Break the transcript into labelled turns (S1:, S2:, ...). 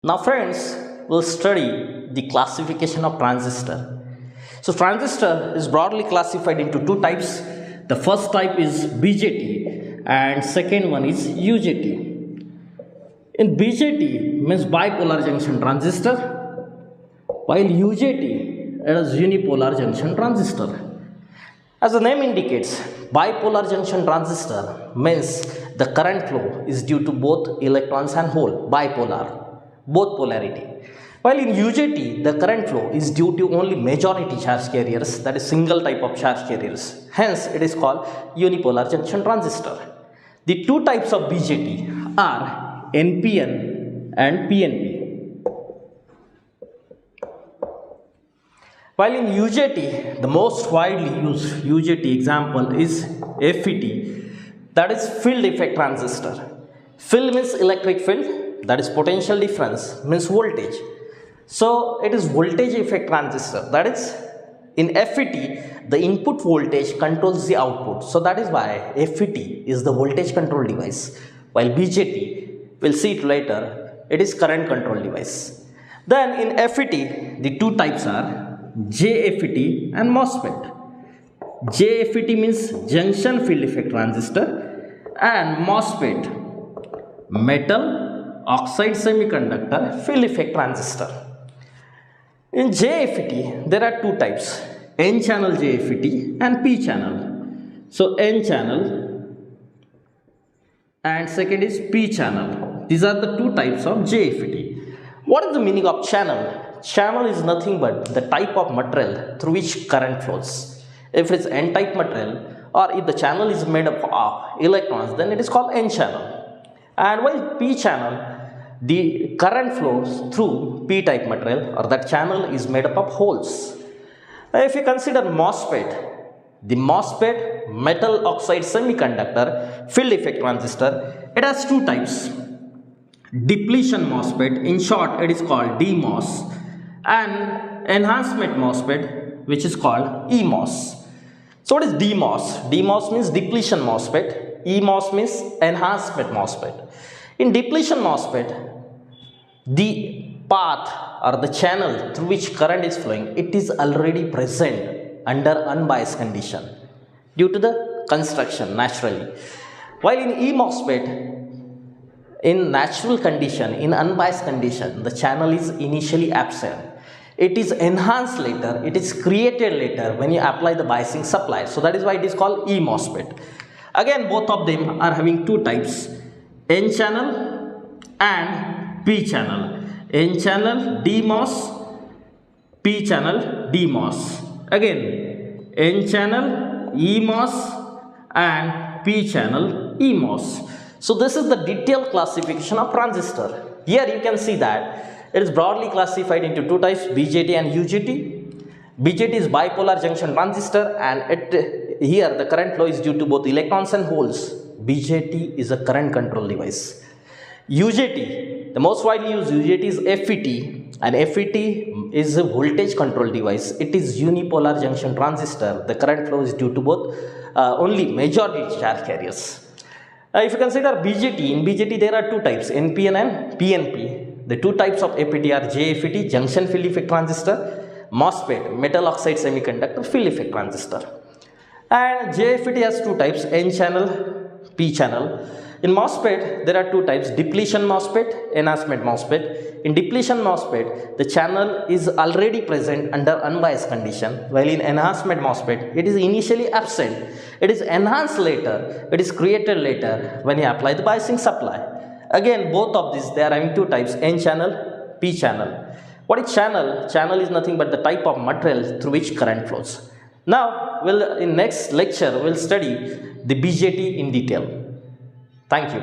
S1: Now friends, we'll study the classification of transistor. So transistor is broadly classified into two types. The first type is BJT and second one is UJT. In BJT means bipolar junction transistor, while UJT is unipolar junction transistor. As the name indicates, bipolar junction transistor means the current flow is due to both electrons and hole, bipolar, both polarity. While in UJT, the current flow is due to only majority charge carriers, that is single type of charge carriers. Hence, it is called unipolar junction transistor. The two types of BJT are NPN and PNP. While in UJT, the most widely used UJT example is FET, that is field effect transistor. Field means electric field, that is potential difference means voltage. So it is voltage effect transistor, that is in FET the input voltage controls the output. So that is why FET is the voltage control device, while BJT, we'll see it later, it is current control device. Then in FET, the two types are JFET and MOSFET. JFET means junction field effect transistor and MOSFET metal oxide semiconductor field effect transistor. In JFET, there are two types, N-channel JFET and P-channel. So N-channel and second is P-channel. These are the two types of JFET. What is the meaning of channel? Channel is nothing but the type of material through which current flows. If it is N-type material or if the channel is made up of electrons, then it is called N-channel. And while P-channel, the current flows through P-type material or that channel is made up of holes. Now, if you consider MOSFET, the MOSFET metal oxide semiconductor field effect transistor, it has two types. Depletion MOSFET, in short it is called DMOS, and enhancement MOSFET, which is called EMOS. So what is DMOS? DMOS means depletion MOSFET, EMOS means enhancement MOSFET. In depletion MOSFET, the path or the channel through which current is flowing, it is already present under unbiased condition due to the construction naturally. While in EMOSFET, in natural condition, in unbiased condition, the channel is initially absent. It is enhanced later, it is created later when you apply the biasing supply. So that is why it is called EMOSFET. Again, both of them are having two types, N-channel and P-channel. N-channel DMOS, P-channel DMOS. Again, N-channel EMOS and P-channel EMOS. So this is the detailed classification of transistor. Here you can see that it is broadly classified into two types, BJT and UJT. BJT is bipolar junction transistor and here the current flow is due to both electrons and holes. BJT is a current control device. UJT, the most widely used UJT is FET, and FET is a voltage control device. It is unipolar junction transistor. The current flow is due to both only majority charge carriers. If you consider BJT, in BJT there are two types, NPN and PNP. The two types of FET are JFET, junction field effect transistor, MOSFET, metal oxide semiconductor field effect transistor. And JFET has two types, N-channel, P-channel. In MOSFET, there are two types, depletion MOSFET, enhancement MOSFET. In depletion MOSFET, the channel is already present under unbiased condition, while in enhancement MOSFET, it is initially absent. It is enhanced later, it is created later when you apply the biasing supply. Again, both of these, they are having two types, N-channel, P-channel. What is channel? Channel is nothing but the type of material through which current flows. Now, in next lecture, we'll study the BJT in detail. Thank you.